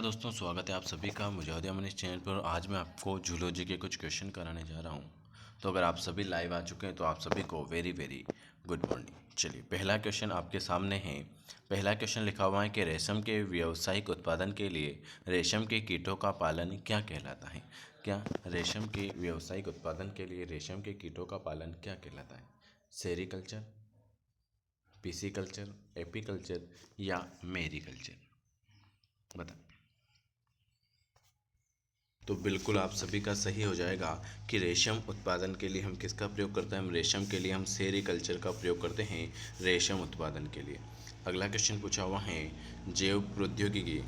दोस्तों, स्वागत है आप सभी का मुजाहिद अमन इस चैनल पर। आज मैं आपको जूलॉजी के कुछ क्वेश्चन कराने जा रहा हूं। तो अगर आप सभी लाइव आ चुके हैं तो आप सभी को वेरी वेरी गुड मॉर्निंग। चलिए, पहला क्वेश्चन आपके सामने है। पहला क्वेश्चन लिखा हुआ है कि रेशम के व्यावसायिक उत्पादन के लिए रेशम के कीटों का पालन क्या कहलाता है। क्या रेशम के व्यावसायिक उत्पादन के लिए रेशम के कीटों का पालन क्या कहलाता है? सेरीकल्चर, पिसीकल्चर, एपीकल्चर या मेरीकल्चर? बता। तो बिल्कुल आप सभी का सही हो जाएगा कि रेशम उत्पादन के लिए हम किसका प्रयोग करते हैं? हम रेशम के लिए हम सेरीकल्चर का प्रयोग करते हैं रेशम उत्पादन के लिए। अगला क्वेश्चन पूछा हुआ है जैव प्रौद्योगिकी।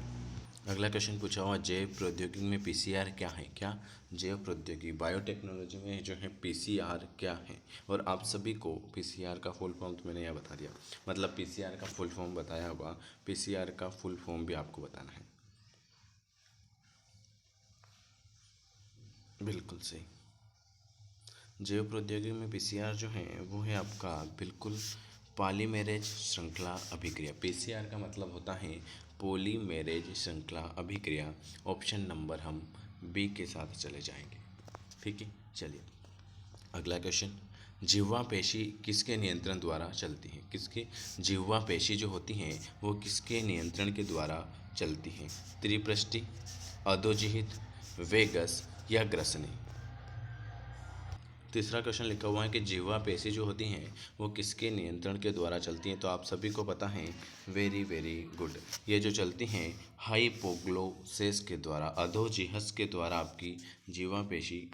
अगला क्वेश्चन पूछा हुआ जैव प्रौद्योगिकी में पीसीआर क्या है? क्या जैव प्रौद्योगिकी बायोटेक्नोलॉजी में जो है पीसीआर क्या है? और आप सभी को पीसीआर का फुल फॉर्म तो मैंने यहाँ बता दिया, मतलब पीसीआर का फुल फॉर्म बताया होगा। पीसीआर का फुल फॉर्म भी आपको बताना है। बिल्कुल सही। जैव प्रौद्योगिकी में पीसीआर जो है वो है आपका बिल्कुल पॉलीमेरेज श्रृंखला अभिक्रिया। पीसीआर का मतलब होता है पॉलीमेरेज श्रृंखला अभिक्रिया। ऑप्शन नंबर हम बी के साथ चले जाएंगे। ठीक है, चलिए अगला क्वेश्चन। जिह्वा पेशी किसके नियंत्रण द्वारा चलती है? किसके जिह्वा पेशी जो होती हैं वो किसके नियंत्रण के द्वारा चलती हैं? त्रिपृष्ठि, अधोजिहित, वेगस या ग्रसनी? तीसरा क्वेश्चन लिखा हुआ है कि जिह्वा पेशी जो होती हैं वो किसके नियंत्रण के द्वारा चलती हैं? तो आप सभी को पता है, वेरी वेरी गुड, ये जो चलती हैं हाइपोग्लोसेस के द्वारा, अधोजिह्वा के द्वारा आपकी जिह्वा पेशी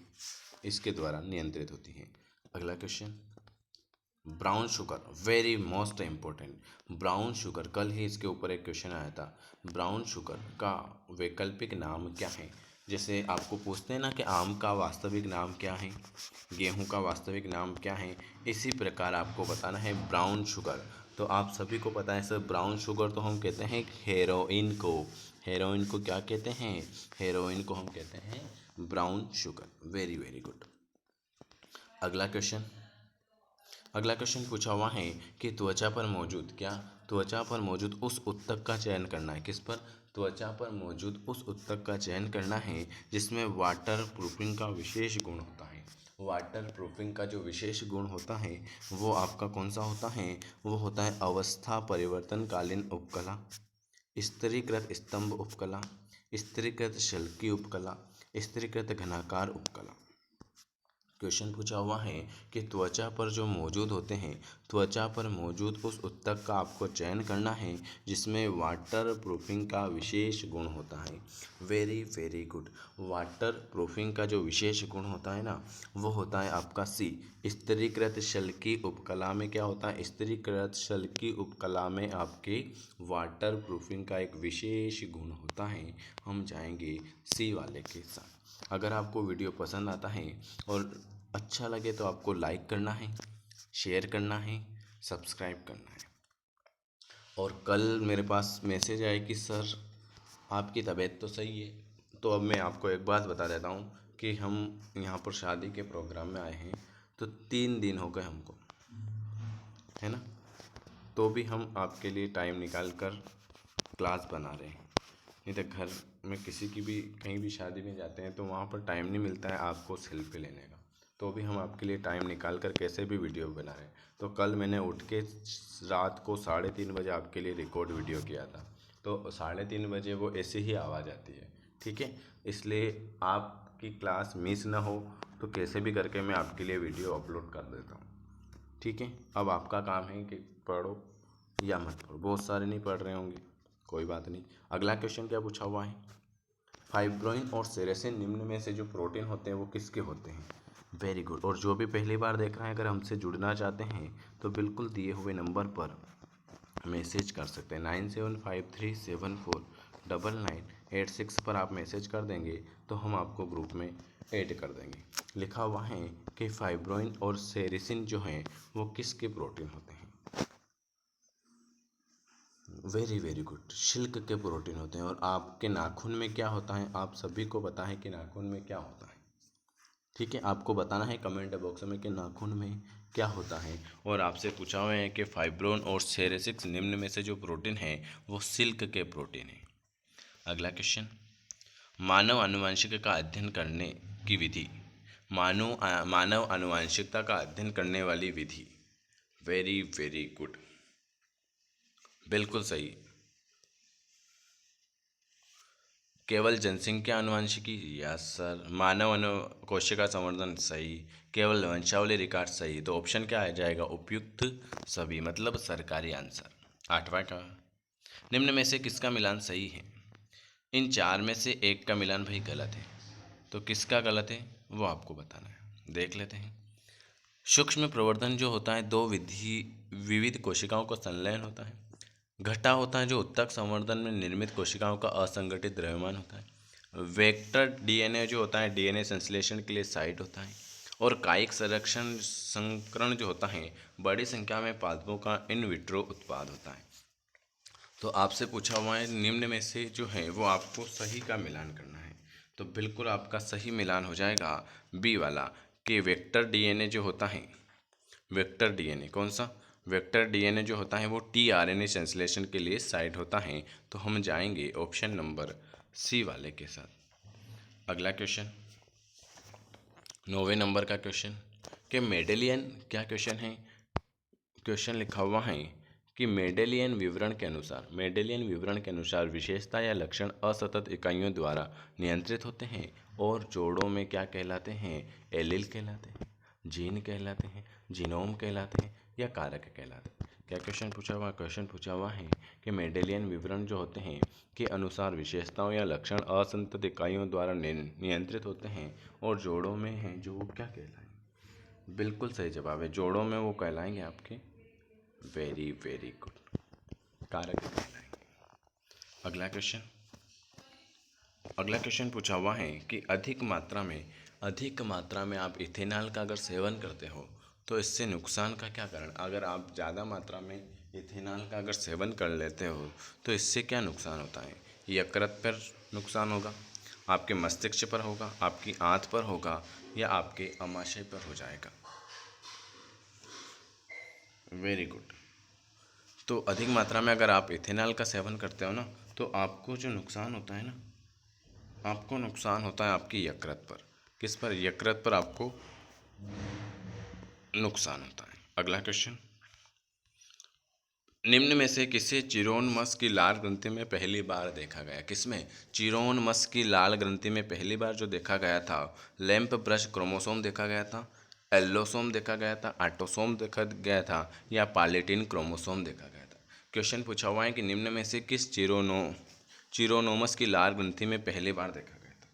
इसके द्वारा नियंत्रित होती हैं। अगला question, brown sugar, very most important. Brown sugar, कल ही इसके ऊपर एक क्वेश्चन आया था। ब्राउन शुगर का वैकल्पिक नाम क्या है? जैसे आपको पूछते हैं ना कि आम का वास्तविक नाम क्या है, गेहूं का वास्तविक नाम क्या है, इसी प्रकार आपको बताना है ब्राउन शुगर। तो आप सभी को पता है सर, ब्राउन शुगर तो हम कहते हैं हेरोइन को। हेरोइन को क्या कहते हैं? हेरोइन को हम कहते हैं brown sugar. Very very good. अगला क्वेश्चन, अगला क्वेश्चन पूछा हुआ है कि त्वचा पर मौजूद, क्या त्वचा पर मौजूद उस उत्तक का चयन करना है? किस पर? त्वचा पर मौजूद उस उत्तक का चयन करना है जिसमें वाटर प्रूफिंग का विशेष गुण होता है। वाटर प्रूफिंग का जो विशेष गुण होता है वो आपका कौन सा होता है? वो होता है अवस्था परिवर्तनकालीन उपकला, स्थिरीकृत स्तंभ उपकला, स्थिरीकृत शल्की उपकला, स्थिरीकृत घनाकार उपकला। क्वेश्चन पूछा हुआ है कि त्वचा पर जो मौजूद होते हैं, त्वचा पर मौजूद उस उत्तक का आपको चयन करना है जिसमें वाटर प्रूफिंग का विशेष गुण होता है। Very very good. Water proofing का जो विशेष गुण होता है ना वो होता है आपका सी, स्थिरीकृत शल्की उपकला में क्या होता है? स्थिरीकृत शल्की उपकला में आपके वाटर प्रूफिंग का एक विशेष गुण होता है। हम जाएंगे सी वाले के साथ। अगर आपको वीडियो पसंद आता है और अच्छा लगे तो आपको लाइक करना है, शेयर करना है, सब्सक्राइब करना है। और कल मेरे पास मैसेज आया कि सर आपकी तबीयत तो सही है। तो अब मैं आपको एक बात बता देता हूँ कि हम यहाँ पर शादी के प्रोग्राम में आए हैं, तो 3 दिन हो गए हमको, है ना। तो भी हम आपके लिए टाइम निकाल कर क्लास बना रहे हैं। नहीं तो घर में किसी की भी कहीं भी शादी में जाते हैं तो वहाँ पर टाइम नहीं मिलता है आपको सेल्फी लेने का। तो भी हम आपके लिए टाइम निकाल कर कैसे भी वीडियो बना रहे हैं। तो कल मैंने उठ के रात को 3:30 बजे आपके लिए रिकॉर्ड वीडियो किया था। तो 3:30 बजे वो ऐसे ही आवाज़ आती है, ठीक है। इसलिए आपकी क्लास मिस ना हो तो कैसे भी करके मैं आपके लिए वीडियो अपलोड कर देता हूँ, ठीक है। अब आपका काम है कि पढ़ो या मत पढ़ो। बहुत सारे नहीं पढ़ रहे होंगे, कोई बात नहीं। अगला क्वेश्चन क्या पूछा हुआ है? फाइब्रोइन और सेरेसिन निम्न में से जो प्रोटीन होते हैं वो किसके होते हैं? Very good. और जो भी पहली बार देख रहे हैं, अगर हमसे जुड़ना चाहते हैं तो बिल्कुल दिए हुए नंबर पर मैसेज कर सकते हैं। 9753749986 पर आप मैसेज कर देंगे तो हम आपको ग्रुप में ऐड कर देंगे। लिखा हुआ है कि फाइब्रोइन और सेरेसिन जो हैं वो किसके प्रोटीन होते हैं? वेरी वेरी गुड, सिल्क के प्रोटीन होते हैं। और आपके नाखून में क्या होता है? आप सभी को पता है कि नाखून में क्या होता है, ठीक है। आपको बताना है कमेंट बॉक्स में कि नाखून में क्या होता है। और आपसे पूछा हुआ है कि फाइब्रोन और सेरेसिक्स निम्न में से जो प्रोटीन है वो सिल्क के प्रोटीन है। अगला क्वेश्चन, मानव आनुवंशिक का अध्ययन करने की विधि। मानव आनुवंशिकता का अध्ययन करने वाली विधि। वेरी वेरी गुड, बिल्कुल सही। केवल जनसंख्या आनुवंशिकी, यस सर। मानव कोशिका संवर्धन, सही। केवल वंशावली रिकॉर्ड, सही। तो ऑप्शन क्या आ जाएगा, उपयुक्त सभी, मतलब सरकारी आंसर। 8वां का, निम्न में से किसका मिलान सही है। इन चार में से एक का मिलान भाई गलत है, तो किसका गलत है वो आपको बताना है। देख लेते हैं। सूक्ष्म प्रवर्धन जो होता है दो विविध कोशिकाओं का संलयन होता है। घटा होता है जो उत्तक संवर्धन में निर्मित कोशिकाओं का असंगठित द्रव्यमान होता है। वेक्टर डीएनए जो होता है डीएनए संश्लेषण के लिए साइट होता है। और कायिक संरक्षण संकरण जो होता है बड़ी संख्या में पादपों का इन विट्रो उत्पाद होता है। तो आपसे पूछा हुआ है निम्न में से जो है वो आपको सही का मिलान करना है। तो बिल्कुल आपका सही मिलान हो जाएगा बी वाला, कि वेक्टर डीएनए जो होता है, वेक्टर डीएनए कौन सा, वेक्टर डीएनए जो होता है वो टीआरएनए संश्लेषण के लिए साइट होता है। तो हम जाएंगे ऑप्शन नंबर सी वाले के साथ। अगला क्वेश्चन, 9वें नंबर का क्वेश्चन, कि मेडेलियन, क्या क्वेश्चन है, क्वेश्चन लिखा हुआ है कि मेडेलियन विवरण के अनुसार, मेडेलियन विवरण के अनुसार विशेषता या लक्षण असतत इकाइयों द्वारा नियंत्रित होते हैं और जोड़ों में क्या कहलाते हैं, एलील कहलाते हैं, जीन कहलाते हैं, जीनोम कहलाते हैं, या कारक कहलाते हैं। क्या क्वेश्चन पूछा हुआ, क्वेश्चन पूछा हुआ है कि मेडेलियन विवरण जो होते हैं के अनुसार विशेषताओं या लक्षण असंतत इकाइयों द्वारा नियंत्रित होते हैं और जोड़ों में हैं जो वो क्या कहलाएंगे। बिल्कुल सही जवाब है, जोड़ों में वो कहलाएंगे आपके वेरी वेरी गुड, कारक कहलाएंगे। अगला क्वेश्चन, अगला क्वेश्चन पूछा हुआ है कि अधिक मात्रा में आप इथेनॉल का अगर सेवन करते हो तो इससे नुकसान का क्या कारण। अगर आप ज़्यादा मात्रा में इथेनॉल का अगर सेवन कर लेते हो तो इससे क्या नुकसान होता है। यकृत पर नुकसान होगा, आपके मस्तिष्क पर होगा, आपकी आंत पर होगा, या आपके अमाशय पर हो जाएगा। Very good. तो अधिक मात्रा में अगर आप इथेनॉल का सेवन करते हो ना तो आपको जो नुकसान होता है ना, आपको नुकसान होता है आपकी यकृत पर। किस पर, यकृत पर आपको नुकसान होता है। अगला क्वेश्चन, निम्न में से किसे चिरोन मस की लाल ग्रंथि में पहली बार देखा गया। किसमें, चिरोन मस की लाल ग्रंथि में पहली बार जो देखा गया था, लैंप ब्रश क्रोमोसोम देखा गया था, एल्लोसोम देखा गया था, आटोसोम देखा गया था, या पालेटिन क्रोमोसोम देखा गया था। क्वेश्चन पूछा हुआ है कि निम्न में से किस चिरोनोमस की लाल ग्रंथि में पहली बार देखा गया था।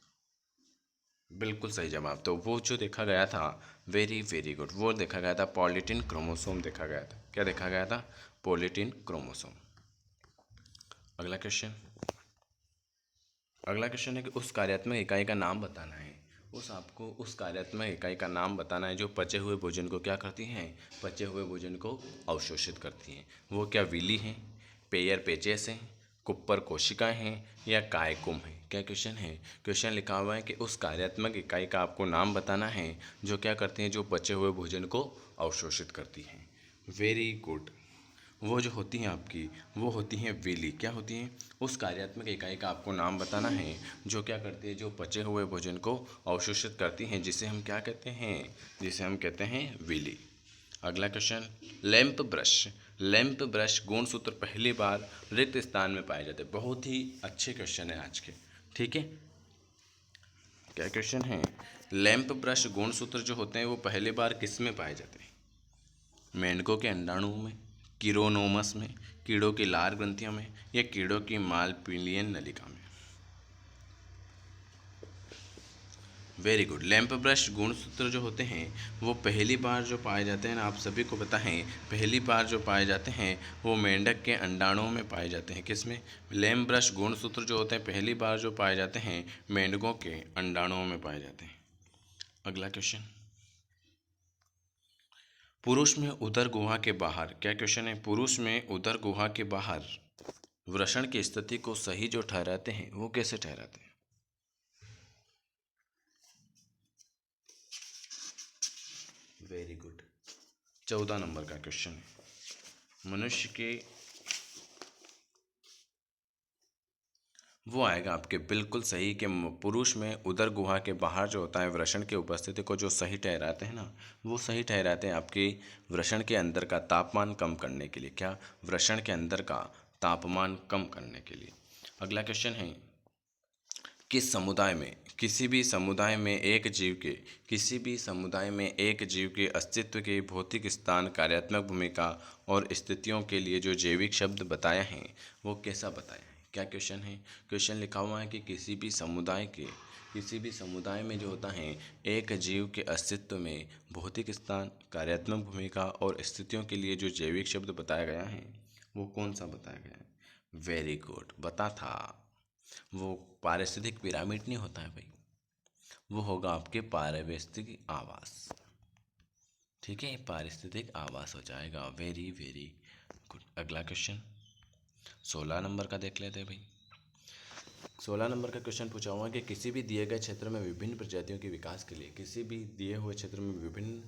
बिल्कुल सही जवाब, तो वो जो देखा गया था, वेरी वेरी गुड, वो देखा गया था पॉलीटिन क्रोमोसोम देखा गया था। क्या देखा गया था, पॉलीटिन क्रोमोसोम। अगला क्वेश्चन, अगला क्वेश्चन है कि उस कार्यात्मक इकाई का नाम बताना है। आपको उस कार्यात्मक इकाई का नाम बताना है जो पचे हुए भोजन को क्या करती हैं, पचे हुए भोजन को अवशोषित करती हैं। वो क्या विली हैं, पेयर पेचेस हैं, कुप्पर कोशिकाएं हैं, या कायकुम है। क्या क्वेश्चन है, क्वेश्चन लिखा हुआ है कि उस कार्यात्मक इकाई का आपको नाम बताना है जो क्या करती हैं, जो पचे हुए भोजन को अवशोषित करती हैं। वेरी गुड, वो जो होती हैं आपकी, वो होती हैं विली। क्या होती हैं, उस कार्यात्मक इकाई का आपको नाम बताना है जो क्या करती है, जो पचे हुए भोजन को अवशोषित करती हैं, जिसे हम क्या कहते हैं, जिसे हम कहते हैं विली। अगला क्वेश्चन, लैंप ब्रश गुणसूत्र पहली बार रिक्त स्थान में पाए जाते हैं। बहुत ही अच्छे क्वेश्चन है आज के, ठीक है। क्या क्वेश्चन है, लैंप ब्रश गुणसूत्र जो होते हैं वो पहली बार किस में पाए जाते हैं, मेंढकों के अंडाणुओं में, कीरोनोमस में, कीड़ों की लार ग्रंथियों में, या कीड़ों की मालपीलियन नलिका में। वेरी गुड, लैंप ब्रश गुणसूत्र जो होते हैं वो पहली बार जो पाए जाते हैं ना, आप सभी को पता है, पहली बार जो पाए जाते हैं वो मेंढक के अंडाणुओं में पाए जाते हैं। किसमें, लैंप ब्रश गुणसूत्र जो होते हैं पहली बार जो पाए जाते हैं मेंढकों के अंडाणुओं में पाए जाते हैं। अगला क्वेश्चन, पुरुष में उदर गुहा के बाहर, क्या क्वेश्चन है, पुरुष में उदर गुहा के बाहर वृषण की स्थिति को सही जो ठहराते हैं वो कैसे ठहराते हैं। वेरी गुड, 14 नंबर का क्वेश्चन है, मनुष्य के वो आएगा आपके बिल्कुल सही कि पुरुष में उदर गुहा के बाहर जो होता है वृषण की उपस्थिति को जो सही ठहराते हैं ना, वो सही ठहराते हैं आपकी वृषण के अंदर का तापमान कम करने के लिए। क्या? वृषण के अंदर का तापमान कम करने के लिए। अगला क्वेश्चन है, किस समुदाय में किसी भी समुदाय में एक जीव के किसी भी समुदाय में एक जीव के अस्तित्व के भौतिक स्थान, कार्यात्मक भूमिका और स्थितियों के लिए जो जैविक शब्द बताए हैं वो कैसा बताया है? क्या क्वेश्चन है? क्वेश्चन लिखा हुआ है कि किसी भी समुदाय में जो होता है एक जीव के अस्तित्व में भौतिक स्थान, कार्यात्मक भूमिका और स्थितियों के लिए जो जैविक शब्द बताया गया है वो कौन सा बताया गया है? वेरी गुड, बता था। वो पारिस्थितिक पिरामिड नहीं होता है भाई, वो होगा आपके पारिस्थितिक आवास। ठीक है, पारिस्थितिक आवास हो जाएगा। Very very good. अगला क्वेश्चन 16 नंबर का देख लेते हैं भाई। 16 नंबर का क्वेश्चन पूछा हुआ है कि किसी भी दिए गए क्षेत्र में विभिन्न प्रजातियों के विकास के लिए किसी भी दिए हुए क्षेत्र में विभिन्न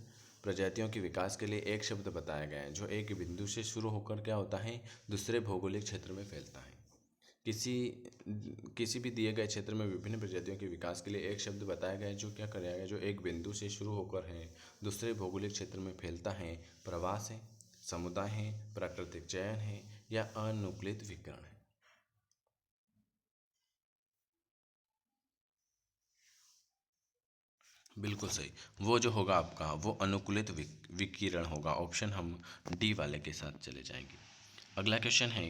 प्रजातियों के विकास के लिए एक शब्द बताया गया है जो एक बिंदु से शुरू होकर क्या होता है दूसरे भौगोलिक क्षेत्र में फैलता है। किसी किसी भी दिए गए क्षेत्र में विभिन्न प्रजातियों के विकास के लिए एक शब्द बताया गया है जो क्या करेगा, जो एक बिंदु से शुरू होकर है दूसरे भौगोलिक क्षेत्र में फैलता है। प्रवास है, समुदाय है, प्राकृतिक चयन है या अनुकूलित विकिरण है? बिल्कुल सही। वो जो होगा आपका वो अनुकूलित विकिरण होगा। ऑप्शन हम डी वाले के साथ चले जाएंगे। अगला क्वेश्चन है,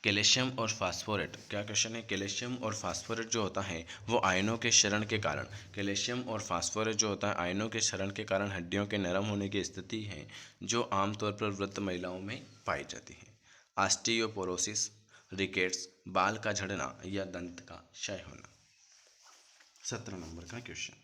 कैल्शियम और फास्फोरेट। क्या क्वेश्चन है? कैल्शियम और फास्फोरेट जो होता है वो आयनों के क्षरण के कारण कैल्शियम और फास्फोरेट जो होता है आयनों के क्षरण के कारण हड्डियों के नरम होने की स्थिति है जो आमतौर पर वृद्ध महिलाओं में पाई जाती है। ऑस्टियोपोरोसिस, रिकेट्स, बाल का झड़ना या दंत का क्षय होना। 17 नंबर का क्वेश्चन।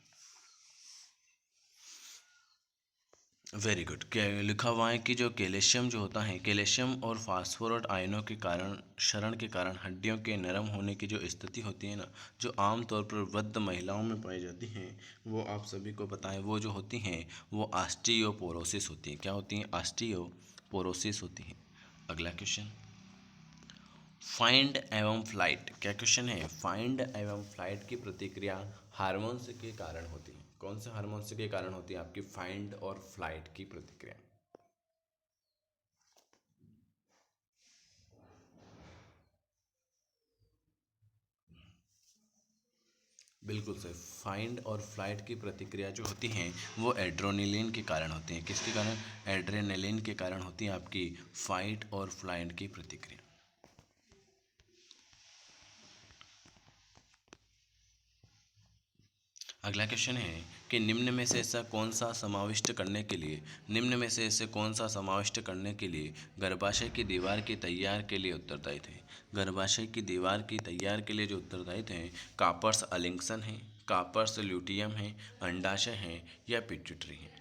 Very good. क्या लिखा हुआ है कि जो कैल्शियम जो होता है कैल्शियम और फास्फोरेट आयनों के कारण क्षरण के कारण हड्डियों के नरम होने की जो स्थिति होती है ना, जो आमतौर पर वृद्ध महिलाओं में पाई जाती हैं, वो आप सभी को पता है वो जो होती हैं वो ऑस्टियोपोरोसिस होती है। क्या होती हैं? ऑस्टियोपोरोसिस होती है। अगला क्वेश्चन, फाइंड एवं फ्लाइट। क्या क्वेश्चन है? फाइंड एवं फ्लाइट की प्रतिक्रिया हार्मोन्स के कारण होती है। कौन से हार्मोन्स के कारण होती है आपकी फाइंड और फ्लाइट की प्रतिक्रिया? बिल्कुल सही। फाइंड और फ्लाइट की प्रतिक्रिया जो होती हैं वो एड्रेनलिन के कारण होती हैं। किसके कारण? एड्रेनलिन के कारण होती है आपकी फाइट और फ्लाइट की प्रतिक्रिया। अगला क्वेश्चन है कि निम्न में से ऐसे कौन सा समाविष्ट करने के लिए गर्भाशय की दीवार की तैयार के लिए उत्तरदायी थे? गर्भाशय की दीवार की तैयार के लिए जो उत्तरदायी थे कापर्स अलिंगसन है, कापर्स ल्यूटियम है, अंडाशय है या पिट्यूटरी है?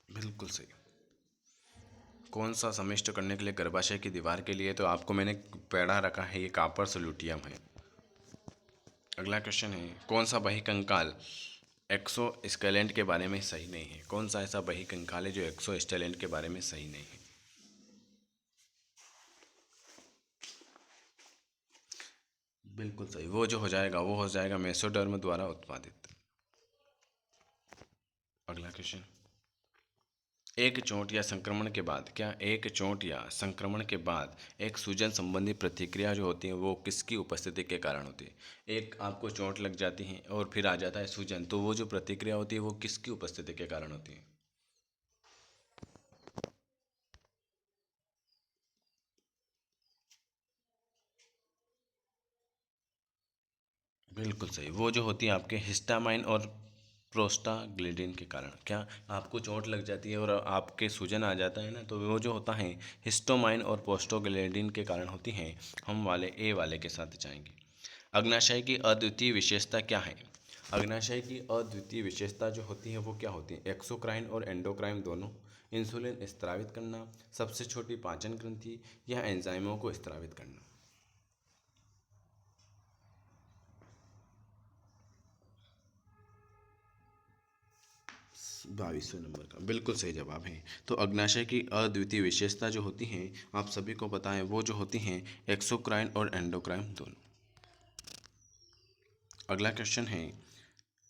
बिल्कुल सही। कौन सा समिष्ट करने के लिए गर्भाशय की दीवार के लिए? तो आपको मैंने पढ़ा रखा है ये कापर्स ल्यूटियम है। अगला क्वेश्चन है, कौन सा बहिकंकाल एक्सो स्केलेंट के बारे में सही नहीं है? कौन सा ऐसा बहिकंकाल है जो एक्सो स्केलेंट के बारे में सही नहीं है? बिल्कुल सही। वो जो हो जाएगा वो हो जाएगा मेसोडर्म द्वारा उत्पादित। अगला क्वेश्चन, एक चोट या संक्रमण के बाद एक सूजन संबंधी प्रतिक्रिया जो होती है वो किसकी उपस्थिति के कारण होती है? एक आपको चोट लग जाती है और फिर आ जाता है सूजन, तो वो जो प्रतिक्रिया होती है वो किसकी उपस्थिति के कारण होती है? बिल्कुल सही। वो जो होती है आपके हिस्टामाइन और प्रोस्टाग्लैंडिन के कारण। क्या? आपको चोट लग जाती है और आपके सूजन आ जाता है ना, तो वो जो होता है हिस्टोमाइन और प्रोस्टाग्लैंडिन के कारण होती हैं। हम वाले ए वाले के साथ जाएंगे। अग्नाशय की अद्वितीय विशेषता क्या है? अग्नाशय की अद्वितीय विशेषता जो होती है वो क्या होती है? एक्सोक्राइन और एंडोक्राइन दोनों, इंसुलिन स्त्रावित करना, सबसे छोटी पाचन ग्रंथि या एंजाइमों को स्त्रावित करना। 22वें नंबर का बिल्कुल सही जवाब है। तो अग्नाशय की अद्वितीय विशेषता जो होती हैं आप सभी को पता है वो जो होती हैं एक्सोक्राइन और एंडोक्राइन दोनों। अगला क्वेश्चन है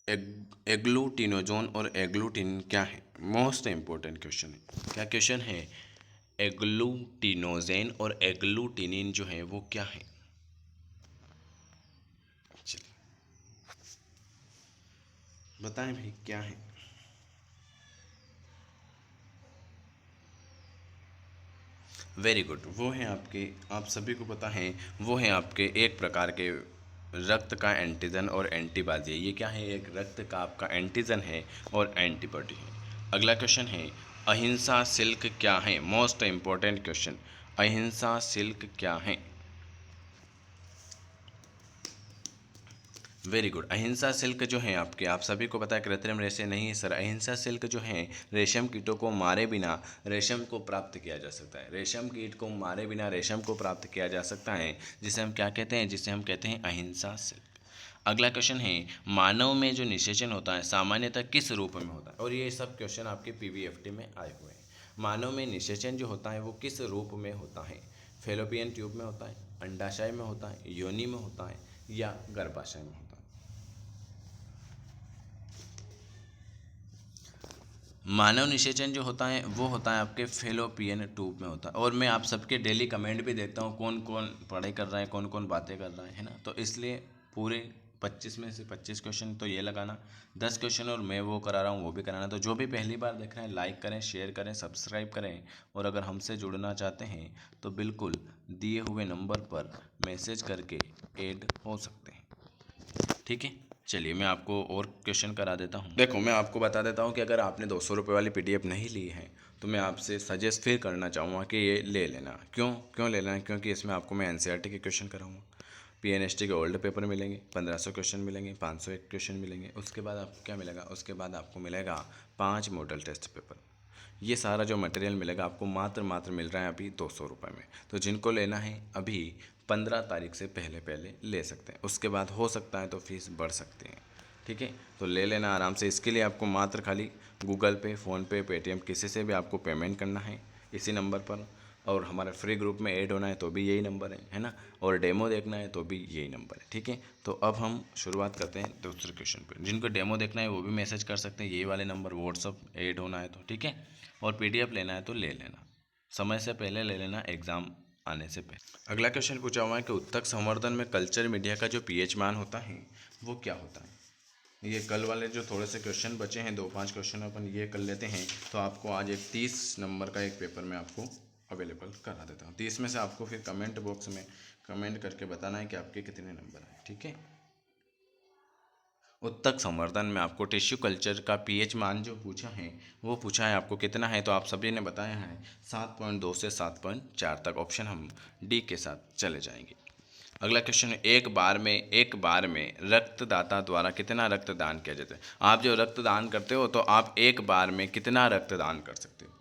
एग्लूटिनोजोन और एग्लूटिन क्या है? मोस्ट इंपॉर्टेंट क्वेश्चन है। क्या क्वेश्चन है? एग्लूटिनोजेन और एग्लूटिनिन जो है वो क्या है? चलिए बताएं भाई क्या है। वेरी गुड, वो है आपके, आप सभी को पता है वो है आपके एक प्रकार के रक्त का एंटीजन और एंटीबॉडी है। ये क्या है? एक रक्त का आपका एंटीजन है और एंटीबॉडी है। अगला क्वेश्चन है अहिंसा सिल्क क्या है? मोस्ट इंपॉर्टेंट क्वेश्चन, अहिंसा सिल्क क्या है? वेरी गुड, अहिंसा सिल्क जो है आपके, आप सभी को पता है कृत्रिम रेशे नहीं है सर। अहिंसा सिल्क जो है रेशम कीटों को मारे बिना रेशम को प्राप्त किया जा सकता है। रेशम कीट को मारे बिना रेशम को प्राप्त किया जा सकता है, जिसे हम क्या कहते हैं? जिसे हम कहते हैं अहिंसा सिल्क। अगला क्वेश्चन है मानव में जो निषेचन होता है सामान्यतः किस रूप में होता है? और ये सब क्वेश्चन आपके पीवीएफटी में आए हुए हैं। मानव में निषेचन जो होता है वो किस रूप में होता है? फेलोपियन ट्यूब में होता है, अंडाशय में होता है, योनि में होता है या गर्भाशय में होता है? मानव निषेचन जो होता है वो होता है आपके फेलोपियन ट्यूब में होता है। और मैं आप सबके डेली कमेंट भी देखता हूँ कौन कौन पढ़ाई कर रहा है, कौन कौन बातें कर रहा है ना। तो इसलिए पूरे 25 में से 25 क्वेश्चन तो ये लगाना, 10 क्वेश्चन और मैं वो करा रहा हूँ वो भी कराना। तो जो भी पहली बार देख रहे हैं लाइक करें, शेयर करें, सब्सक्राइब करें। और अगर हमसे जुड़ना चाहते हैं तो बिल्कुल दिए हुए नंबर पर मैसेज करके ऐड हो सकते हैं। ठीक है, चलिए मैं आपको और क्वेश्चन करा देता हूँ। देखो मैं आपको बता देता हूँ कि अगर आपने 200 रुपये वाली पीडीएफ नहीं ली है तो मैं आपसे सजेस्ट फिर करना चाहूँगा कि ये ले लेना। क्यों क्यों ले लेना? क्योंकि इसमें आपको मैं एनसीईआरटी के क्वेश्चन कराऊँगा, पीएनएसटी के ओल्ड पेपर मिलेंगे, 1500 क्वेश्चन मिलेंगे, 501 क्वेश्चन मिलेंगे। उसके बाद आपको क्या मिलेगा? उसके बाद आपको मिलेगा 5 मॉडल टेस्ट पेपर। ये सारा जो मटेरियल मिलेगा आपको मात्र मिल रहा है अभी 200 रुपये में। तो जिनको लेना है अभी 15 तारीख से पहले पहले ले सकते हैं। उसके बाद हो सकता है तो फीस बढ़ सकती है। ठीक है, तो ले लेना आराम से। इसके लिए आपको मात्र खाली गूगल पे, फ़ोनपे, पेटीएम किसी से भी आपको पेमेंट करना है इसी नंबर पर। और हमारे फ्री ग्रुप में ऐड होना है तो भी यही नंबर है ना। और डेमो देखना है तो भी यही नंबर है। ठीक है, तो अब हम शुरुआत करते हैं दूसरे क्वेश्चन पर। जिनको डेमो देखना है वो भी मैसेज कर सकते हैं, यही वाले नंबर व्हाट्सअप ऐड होना है तो। ठीक है, और पीडीएफ लेना है तो ले लेना, समय से पहले ले लेना, एग्ज़ाम आने से पहले। अगला क्वेश्चन पूछा हुआ है कि उत्तक संवर्धन में कल्चर मीडिया का जो पीएच मान होता है वो क्या होता है? ये कल वाले जो थोड़े से क्वेश्चन बचे हैं, 2-5 क्वेश्चन अपन ये कर लेते हैं। तो आपको आज एक 30 नंबर का एक पेपर मैं आपको अवेलेबल करा देता हूँ। 30 में से आपको फिर कमेंट बॉक्स में कमेंट करके बताना है कि आपके कितने नंबर आए। ठीक है, उत्तक संवर्धन में आपको टिश्यू कल्चर का पीएच मान जो पूछा है वो पूछा है आपको कितना है? तो आप सभी ने बताया है 7.2 से 7.4 तक। ऑप्शन हम डी के साथ चले जाएंगे। अगला क्वेश्चन है एक बार में रक्तदाता द्वारा कितना रक्तदान किया जाता है? आप जो रक्तदान करते हो तो आप एक बार में कितना रक्तदान कर सकते हो?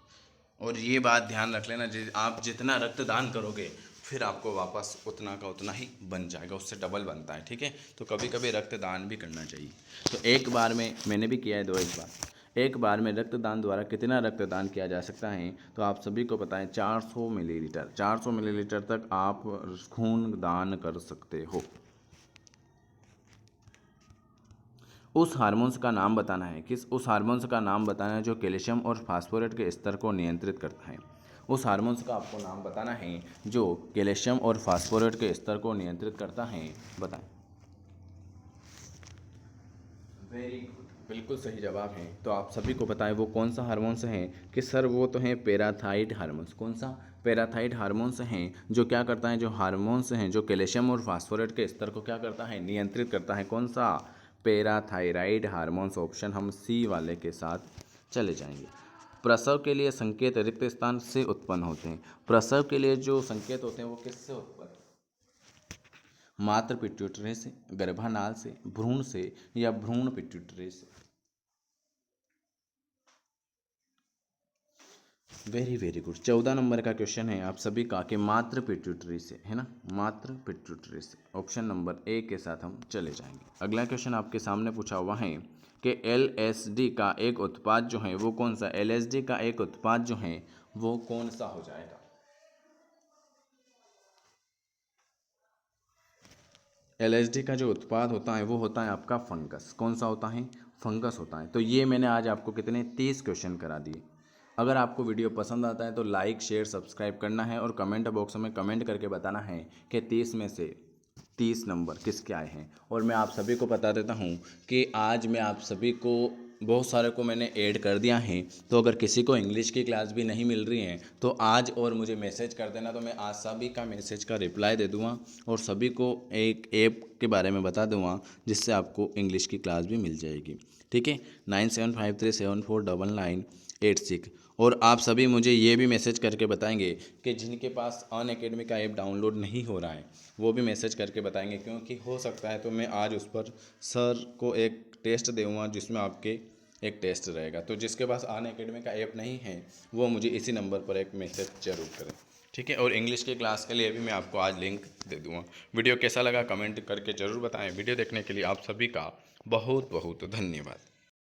और ये बात ध्यान रख लेना, आप जितना रक्तदान करोगे फिर आपको वापस उतना का उतना ही बन जाएगा, उससे डबल बनता है। ठीक है, तो कभी कभी रक्तदान भी करना चाहिए। तो एक बार में, मैंने भी किया है 2 बार, एक बार में रक्तदान द्वारा कितना रक्तदान किया जा सकता है? तो आप सभी को पता है 400 मिलीलीटर, 400 मिलीलीटर तक आप खून दान कर सकते हो। उस हार्मोन्स का नाम बताना है, उस हार्मोन्स का नाम बताना है जो कैल्शियम और फास्फोरेट के स्तर को नियंत्रित करता है। उस हार्मोन्स का आपको नाम बताना है जो कैल्शियम और फास्फोरेट के स्तर को नियंत्रित करता है, बताएं। वेरी गुड, बिल्कुल सही जवाब है। तो आप सभी को पता है वो कौन सा हार्मोन्स हैं? कि सर वो तो हैं पैराथाइड हार्मोन्स। कौन सा? पैराथाइड हार्मोन्स हैं जो क्या करता है, जो हार्मोन्स हैं जो कैल्शियम और फास्फोरेट के स्तर को क्या करता है? नियंत्रित करता है। कौन सा? Parathyroid hormones. ऑप्शन हम सी वाले के साथ चले जाएंगे। प्रसव के लिए संकेत रिक्त स्थान से उत्पन्न होते हैं। प्रसव के लिए जो संकेत होते हैं वो किससे उत्पन्न? मात्र पिट्यूटरी से, गर्भानाल से, भ्रूण से या भ्रूण पिट्यूटरी से? Very very good. 14 नंबर का क्वेश्चन है आप सभी का कि मात्र पिट्यूटरी से, है ना, मात्र पिट्यूटरी से। ऑप्शन नंबर ए के साथ हम चले जाएंगे। अगला क्वेश्चन आपके सामने पूछा हुआ है कि एलएसडी का एक उत्पाद जो है वो कौन सा, एलएसडी का एक उत्पाद जो है वो कौन सा हो जाएगा। एलएसडी का जो उत्पाद होता है वो होता है आपका फंगस। कौन सा होता है, फंगस होता है। तो ये मैंने आज आपको कितने 30 क्वेश्चन करा दिए। अगर आपको वीडियो पसंद आता है तो लाइक शेयर सब्सक्राइब करना है और कमेंट बॉक्स में कमेंट करके बताना है कि 30 में से 30 नंबर किसके आए हैं। और मैं आप सभी को बता देता हूँ कि आज मैं आप सभी को बहुत सारे को मैंने ऐड कर दिया है। तो अगर किसी को इंग्लिश की क्लास भी नहीं मिल रही है तो आज और मुझे मैसेज कर देना, तो मैं आज सभी का मैसेज का रिप्लाई दे दूँगा और सभी को एक ऐप के बारे में बता दूँगा जिससे आपको इंग्लिश की क्लास भी मिल जाएगी। ठीक है, 9753749986। और आप सभी मुझे ये भी मैसेज करके बताएंगे कि जिनके पास अनअकैडमी का ऐप डाउनलोड नहीं हो रहा है वो भी मैसेज करके बताएंगे, क्योंकि हो सकता है तो मैं आज उस पर सर को एक टेस्ट दूँगा जिसमें आपके एक टेस्ट रहेगा। तो जिसके पास अनअकैडमी का ऐप नहीं है वो मुझे इसी नंबर पर एक मैसेज जरूर करें। ठीक है, और इंग्लिश की क्लास के लिए भी मैं आपको आज लिंक दे दूँगा। वीडियो कैसा लगा कमेंट करके ज़रूर बताएं। वीडियो देखने के लिए आप सभी का बहुत बहुत धन्यवाद।